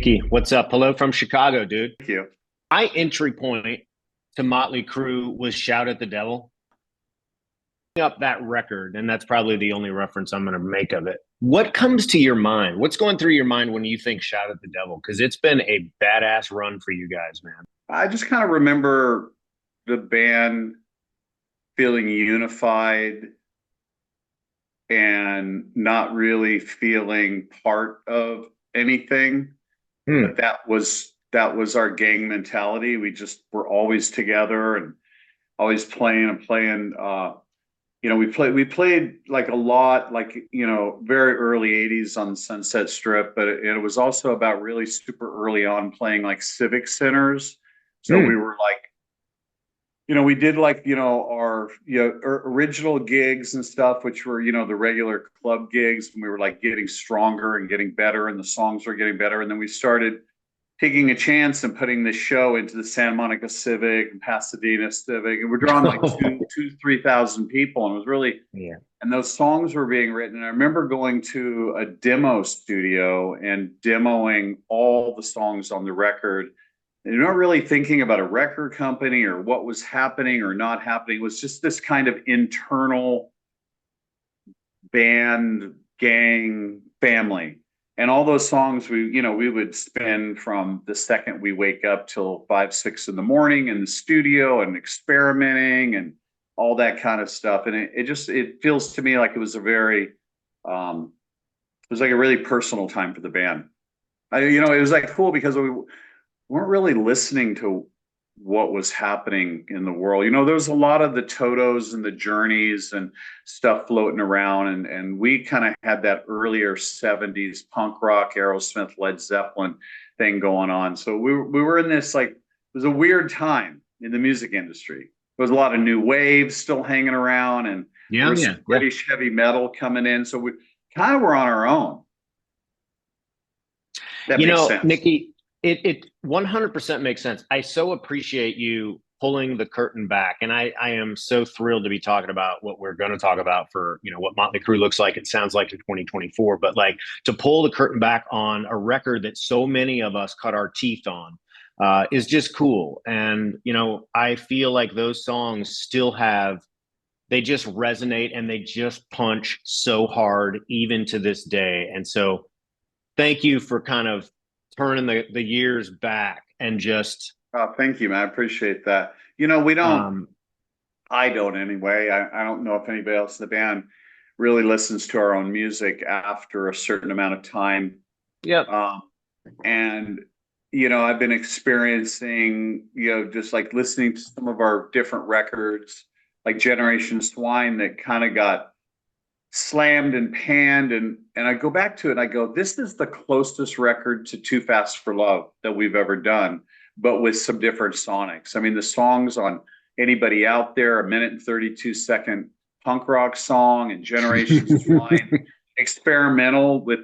Nikki, what's up? Hello from Chicago, dude. Thank you. My entry point to Motley Crue was Shout at the Devil. Up that record, and that's probably the only reference I'm going to make of it. What comes to your mind? What's going through your mind when you think Shout at the Devil? Because it's been a badass run for you guys, man. I just kind of remember the band feeling unified and not really feeling part of anything. Hmm. That was our gang mentality. We just were always together and always playing and playing. We played like a lot, like very early '80s on Sunset Strip, but it was also about really super early on playing like civic centers. So we Hmm. were like, we did like our original gigs and stuff, which were the regular club gigs, and we were like getting stronger and getting better, and the songs were getting better, and then we started taking a chance and putting this show into the Santa Monica Civic and Pasadena Civic, and we're drawing like 3,000 people, and it was really, Yeah. and those songs were being written. And I remember going to a demo studio and demoing all the songs on the record. And you're not really thinking about a record company or what was happening or not happening. It was just this kind of internal band, gang, family. And all those songs we would spend from the second we wake up till 5, 6 in the morning in the studio and experimenting and all that kind of stuff. And it feels to me like it was it was like a really personal time for the band. It was like cool because we weren't really listening to what was happening in the world. There was a lot of the Totos and the Journeys and stuff floating around, and we kind of had that earlier '70s punk rock, Aerosmith, Led Zeppelin thing going on. So we were in this, like, it was a weird time in the music industry. There was a lot of new waves still hanging around, and there Yeah, was yeah, some yeah. British heavy metal coming in. So we kind of were on our own. That makes sense. Nikki, it 100% makes sense. I so appreciate you pulling the curtain back, and I am so thrilled to be talking about what we're going to talk about for what Motley Crue looks like. It sounds like in 2024, but like to pull the curtain back on a record that so many of us cut our teeth on is just cool. And I feel like those songs still have they just resonate and they just punch so hard even to this day. And so thank you for kind of turning the years back and just Thank you, man. I appreciate that. We don't. um I don't anyway. I don't know if anybody else in the band really listens to our own music after a certain amount of time. yep. Um, and I've been experiencing, just like listening to some of our different records, like Generation Swine, that kind of got slammed and panned, and I go back to it and I go, this is the closest record to Too Fast for Love that we've ever done, but with some different sonics. I mean, the songs on Anybody Out There, a minute and 32-second punk rock song, and Generation Swine, experimental with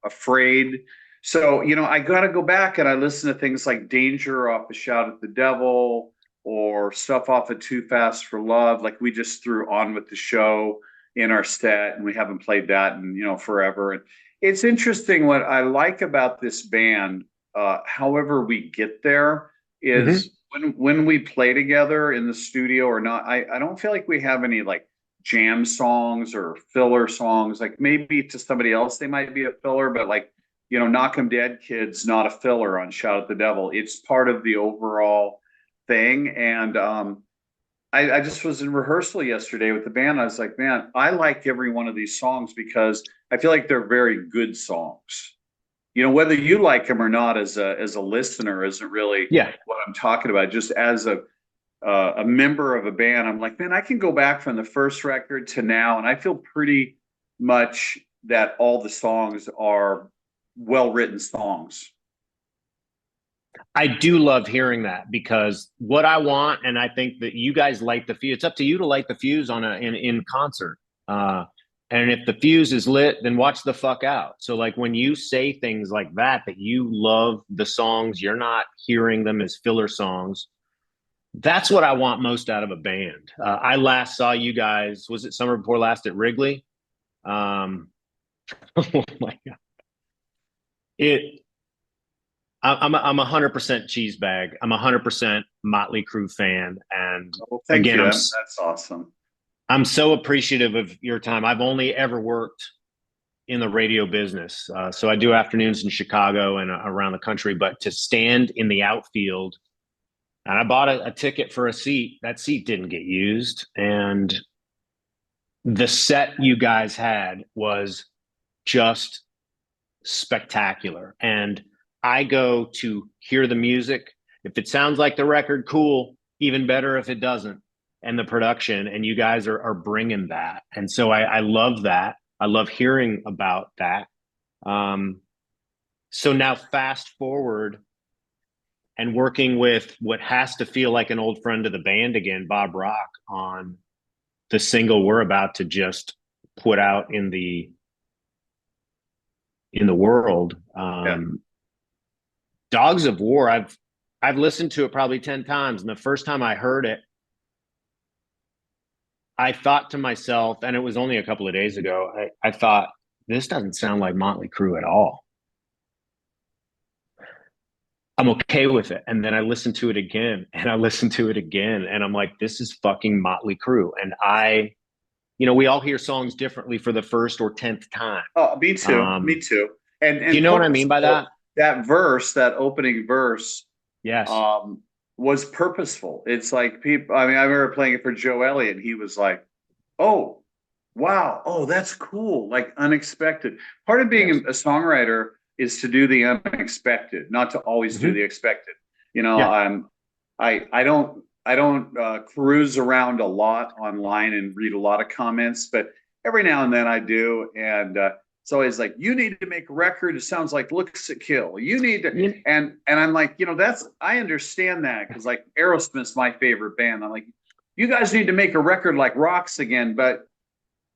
Afraid. So I got to go back and I listen to things like Danger off of Shout at the Devil, or stuff off of Too Fast for Love, like we just threw On with the Show in our set, and we haven't played that in forever. And it's interesting, what I like about this band, however we get there, Hmm. is when we play together in the studio or not. I don't feel like we have any like jam songs or filler songs. Like maybe to somebody else they might be a filler, but like Knock 'Em Dead Kids not a filler on Shout at the Devil. It's part of the overall thing. And I just was in rehearsal yesterday with the band. I was like, man, I like every one of these songs because I feel like they're very good songs. Whether you like them or not as a listener isn't really Yeah. what I'm talking about. Just as a member of a band, I'm like, man, I can go back from the first record to now, and I feel pretty much that all the songs are well written songs. I do love hearing that because what I want, and I think that you guys light the fuse. It's up to you to light the fuse on in concert. Uh, and if the fuse is lit, then watch the fuck out. So like when you say things like that you love the songs, you're not hearing them as filler songs. That's what I want most out of a band. I last saw you guys, was it summer before last at Wrigley? Um, oh my God. It I'm 100% cheese bag. I'm 100% Motley Crue fan, and Oh, thank again, you. That's awesome. I'm so appreciative of your time. I've only ever worked in the radio business, so I do afternoons in Chicago and around the country. But to stand in the outfield, and I bought a ticket for a seat. That seat didn't get used, and the set you guys had was just spectacular. And I go to hear the music. If it sounds like the record, cool. Even better if it doesn't. And the production, and you guys are bringing that. And so I love that. I love hearing about that. Um, so now fast forward and working with what has to feel like an old friend of the band again, Bob Rock, on the single we're about to just put out in the world. Yeah. Dogs of War, I've listened to it probably 10 times. And the first time I heard it, I thought to myself, and it was only a couple of days ago, I thought, this doesn't sound like Motley Crue at all. I'm okay with it. And then I listened to it again and I listened to it again. And I'm like, this is fucking Motley Crue. And we all hear songs differently for the first or 10th time. Oh, me too. Me too. Do you And know what I mean by that? that verse, that opening verse, Yes. was purposeful. It's like people, I mean, I remember playing it for Joe Elliott, and he was like, oh, wow, oh, that's cool, like unexpected. Part of being Yes. a songwriter is to do the unexpected, not to always do the expected. You know, Yeah. I don't cruise around a lot online and read a lot of comments, but every now and then I do, and it's always like, you need to make a record. It sounds like Looks to Kill. You need to, Yeah. and I'm like, I understand that, because like Aerosmith's my favorite band. I'm like, you guys need to make a record like Rocks again. But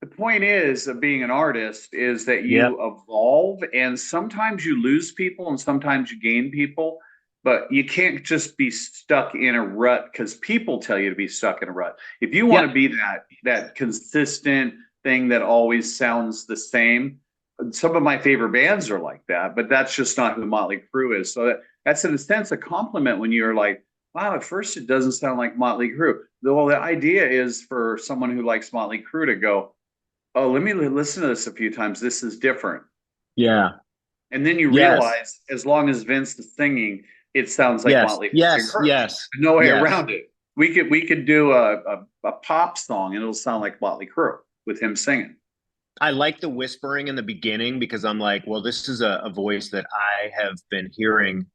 the point is of being an artist is that you evolve, and sometimes you lose people and sometimes you gain people, but you can't just be stuck in a rut because people tell you to be stuck in a rut. If you want to be that consistent thing that always sounds the same, some of my favorite bands are like that, but that's just not who Motley Crue is. So that's in a sense a compliment when you're like, wow, at first it doesn't sound like Motley Crue. Well, the idea is for someone who likes Motley Crue to go, oh, let me listen to this a few times. This is different. Yeah. And then you Yes. realize, as long as Vince is singing, it sounds like Yes. Motley Crue. Yes. Yes. No way Yes. around it. We could do a pop song and it'll sound like Motley Crue with him singing. I like the whispering in the beginning because I'm like, well, this is a voice that I have been hearing.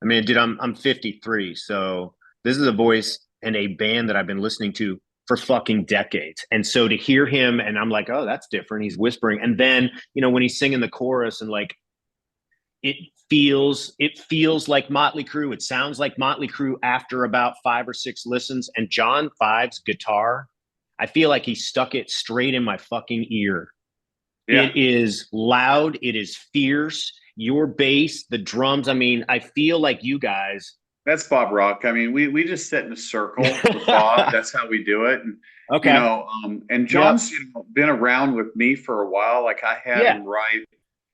I mean, dude, I'm 53, so this is a voice and a band that I've been listening to for fucking decades. And so to hear him, and I'm like, oh, that's different. He's whispering, and then when he's singing the chorus, and like it feels like Motley Crue. It sounds like Motley Crue after about 5 or 6 listens. And John Five's guitar, I feel like he stuck it straight in my fucking ear. Yeah. It is loud. It is fierce. Your bass, the drums. I mean, I feel like you guys. That's Bob Rock. I mean, we just sit in a circle with Bob. That's how we do it. And Okay. and John's been around with me for a while. Like I had him write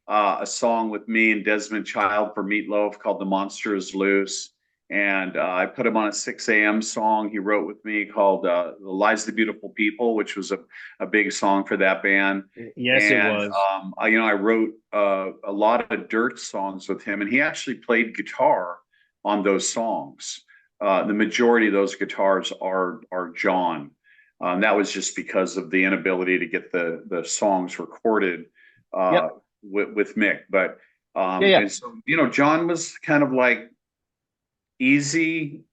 a song with me and Desmond Child for Meatloaf called "The Monster Is Loose," and I put him on a 6 a.m. song he wrote with me called "The Lies of the Beautiful People," which was a big song for that band. Yes, and, it was. I wrote a lot of Dirt songs with him, and he actually played guitar on those songs. The majority of those guitars are John. That was just because of the inability to get the songs recorded with Mick. But and so John was kind of like easy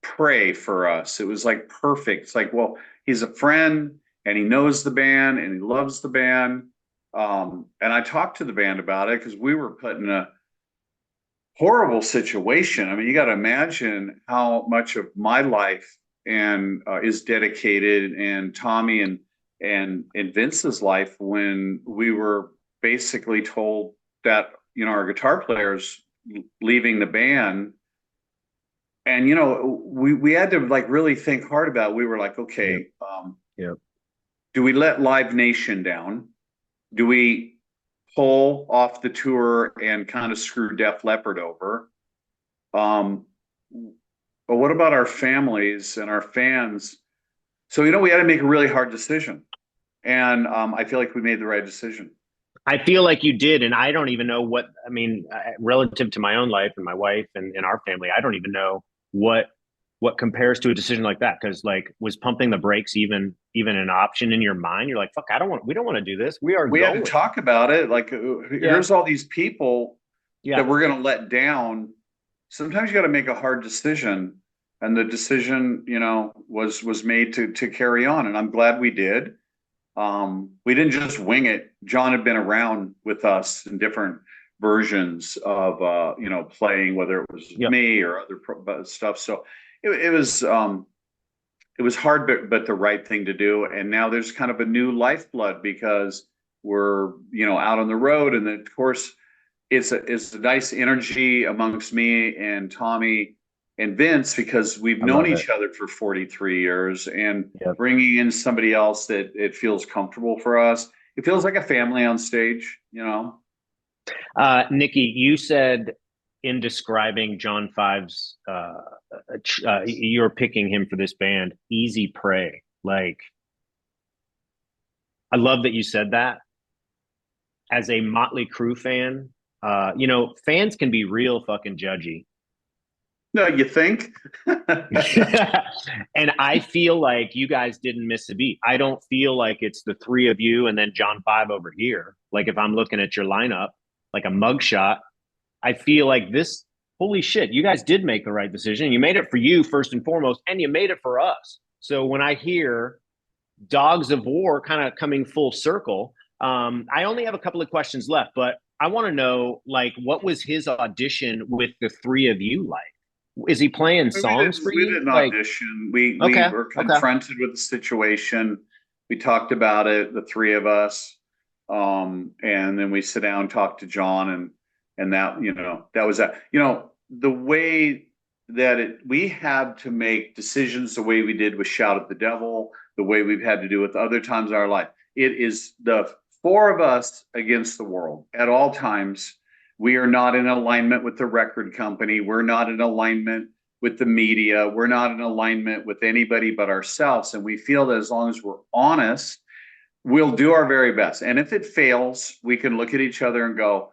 prey for us. It was like perfect. It's like, well, he's a friend and he knows the band and he loves the band. And I talked to the band about it because we were put in a horrible situation. I mean, you got to imagine how much of my life and is dedicated, and Tommy and Vince's life, when we were basically told that our guitar player's leaving the band. And we had to like really think hard about it. We were like, okay, do we let Live Nation down? Do we pull off the tour and kind of screw Def Leppard over. But what about our families and our fans? So, we had to make a really hard decision. And I feel like we made the right decision. I feel like you did, and I don't even know what I mean relative to my own life and my wife and our family. I don't even know what compares to a decision like that. Because like, was pumping the brakes even an option in your mind? You're like, fuck, we don't want to do this. We had to talk about it. Like, here's all these people that we're going to let down. Sometimes you got to make a hard decision, and the decision, was made to carry on, and I'm glad we did. We didn't just wing it. John had been around with us in different versions of playing, whether it was me or other stuff. So it was hard, but the right thing to do. And now there's kind of a new lifeblood because we're out on the road, and then, of course, it's a nice energy amongst me and Tommy and Vince, because we've known each other for 43 years, and bringing in somebody else that it feels comfortable for us. It feels like a family on stage, Nikki, you said in describing John Five's, you're picking him for this band, Easy Prey. Like, I love that you said that. As a Motley Crue fan, fans can be real fucking judgy. No, you think? And I feel like you guys didn't miss a beat. I don't feel like it's the three of you and then John Five over here. Like, if I'm looking at your lineup, like a mugshot, I feel like this, holy shit, you guys did make the right decision. You made it for you first and foremost, and you made it for us. So when I hear Dogs of War kind of coming full circle, I only have a couple of questions left, but I want to know, like, what was his audition with the three of you like? Is he playing songs for you? We didn't audition. We were confronted with the situation. We talked about it, the three of us, and then we sit down, talk to John, and that that was that. The way that we had to make decisions the way we did with Shout at the Devil, the way we've had to do with other times in our life. It is the four of us against the world at all times. We are not in alignment with the record company. We're not in alignment with the media. We're not in alignment with anybody but ourselves. And we feel that as long as we're honest, we'll do our very best. And if it fails, we can look at each other and go,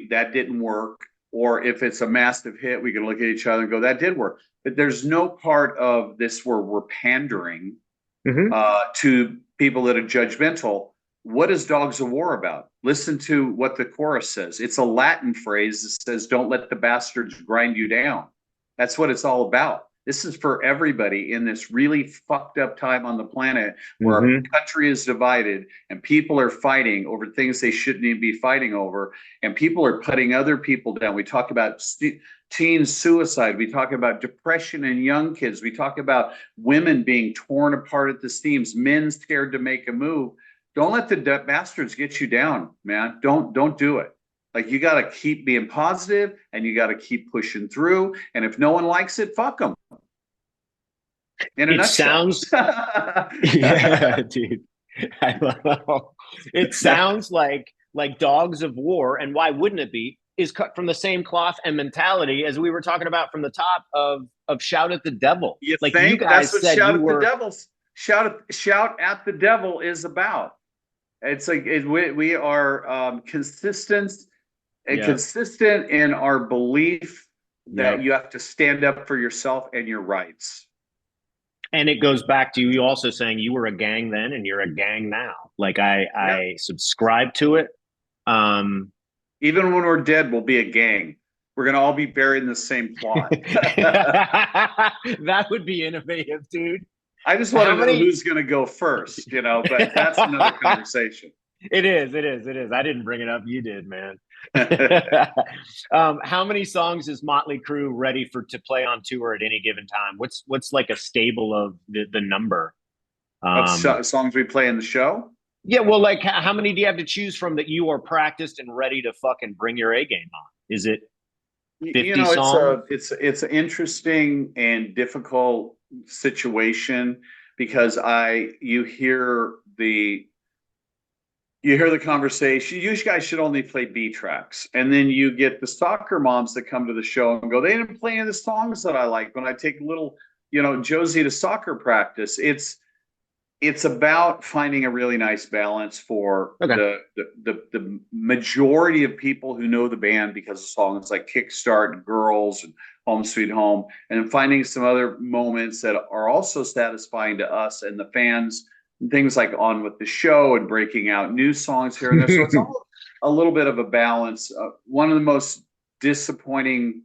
that didn't work. Or if it's a massive hit, we can look at each other and go, that did work. But there's no part of this where we're pandering to people that are judgmental. What is Dogs of War about? Listen to what the chorus says. It's a Latin phrase that says, don't let the bastards grind you down. That's what it's all about. This is for everybody in this really fucked up time on the planet where our country is divided and people are fighting over things they shouldn't even be fighting over. And people are putting other people down. We talk about teen suicide. We talk about depression in young kids. We talk about women being torn apart at the seams, men scared to make a move. Don't let the bastards get you down, man. Don't do it. Like, you got to keep being positive and you got to keep pushing through. And if no one likes it, fuck them. In a nutshell. Sounds, yeah, dude. I love it. Sounds like Dogs of War, and why wouldn't it be? Is cut from the same cloth and mentality as we were talking about from the top of Shout at the Devil. You like think you guys that's what said Shout you at were. The Devil's Shout at the Devil is about. It's like we are consistent in our belief that you have to stand up for yourself and your rights. And it goes back to you also saying you were a gang then and you're a gang now. Like I subscribe to it. Even when we're dead, we'll be a gang. We're going to all be buried in the same plot. That would be innovative, dude. I just want to know who's going to go first, but that's another conversation. It is. I didn't bring it up. You did, man. How many songs is Motley Crue ready to play on tour at any given time? What's like a stable of the number? Songs we play in the show? Yeah, well, like how many do you have to choose from that you are practiced and ready to fucking bring your A game on? Is it 50 songs? It's an interesting and difficult situation because you hear you hear the conversation. You guys should only play B tracks. And then you get the soccer moms that come to the show and go, they didn't play any of the songs that I like. When I take little, Josie to soccer practice, it's about finding a really nice balance for Okay. the majority of people who know the band because of songs like Kickstart, Girls, and Home Sweet Home, and finding some other moments that are also satisfying to us and the fans. Things like On with the Show and breaking out new songs here and there. So it's all a little bit of a balance. One of the most disappointing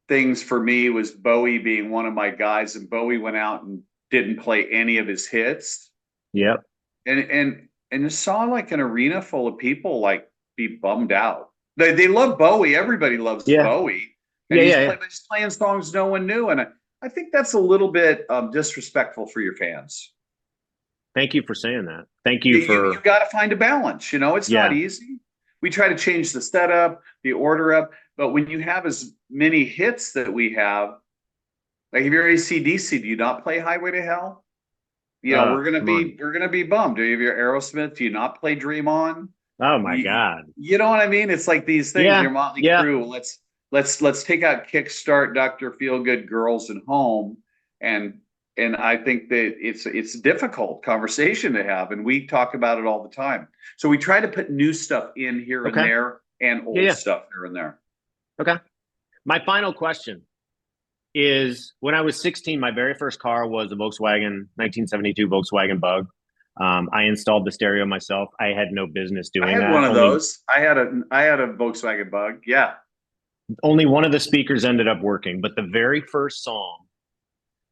things for me was Bowie being one of my guys, and Bowie went out and didn't play any of his hits. Yep. And you saw like an arena full of people like be bummed out. They love Bowie. Everybody loves Bowie. And he's playing songs no one knew. And I think that's a little bit disrespectful for your fans. Thank you for saying that. Thank you for. You got to find a balance. It's not easy. We try to change the setup, the order up, but when you have as many hits that we have, like if you're AC/DC, do you not play Highway to Hell? We're gonna be bummed. If you're Aerosmith, do you not play Dream On? Oh my God. You know what I mean? It's like these things. Your Motley Crue. Let's take out Kickstart, Dr. Feelgood, Girls, and Home, and I think that it's a difficult conversation to have, and we talk about it all the time. So we try to put new stuff in here and there, and old stuff here and there. Okay. My final question is, when I was 16, my very first car was a Volkswagen, 1972 Volkswagen Bug. I installed the stereo myself. I had no business doing that. I had one of those. I had a Volkswagen Bug. Yeah. Only one of the speakers ended up working, but the very first song,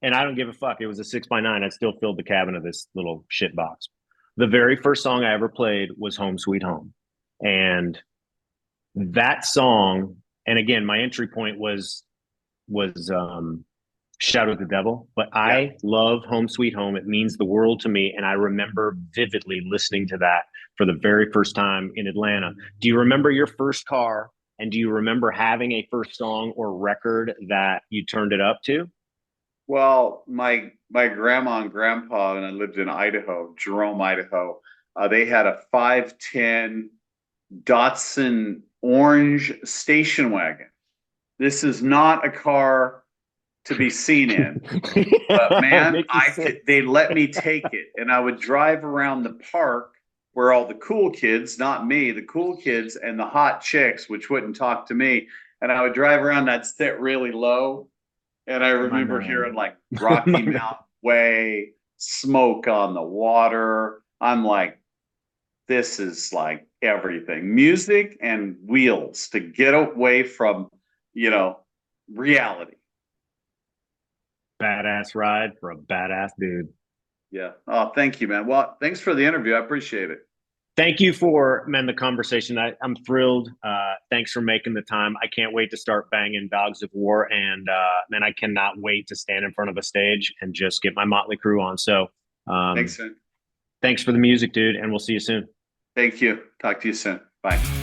and I don't give a fuck, it was a 6x9. I still filled the cabin of this little shit box. The very first song I ever played was Home Sweet Home. And that song, and again, my entry point was Shout at the Devil, but I love Home Sweet Home. It means the world to me, and I remember vividly listening to that for the very first time in Atlanta. Do you remember your first car, and do you remember having a first song or record that you turned it up to? Well, my grandma and grandpa, and I lived in Idaho, Jerome, Idaho. They had a 510 Datsun orange station wagon. This is not a car to be seen in, but man, they let me take it, and I would drive around the park where all the cool kids, not me, the cool kids and the hot chicks, which wouldn't talk to me, and I would drive around. I'd sit really low, and I remember hearing like Rocky Mountain Way, Smoke on the Water. I'm like, this is like everything, music and wheels to get away from, reality. Badass ride for a badass dude. Yeah. Oh, thank you, man. Well, thanks for the interview. I appreciate it. Thank you for, the conversation. I'm thrilled. Thanks for making the time. I can't wait to start banging Dogs of War. And man, I cannot wait to stand in front of a stage and just get my Motley Crue on. So thanks, man. Thanks for the music, dude. And we'll see you soon. Thank you. Talk to you soon. Bye.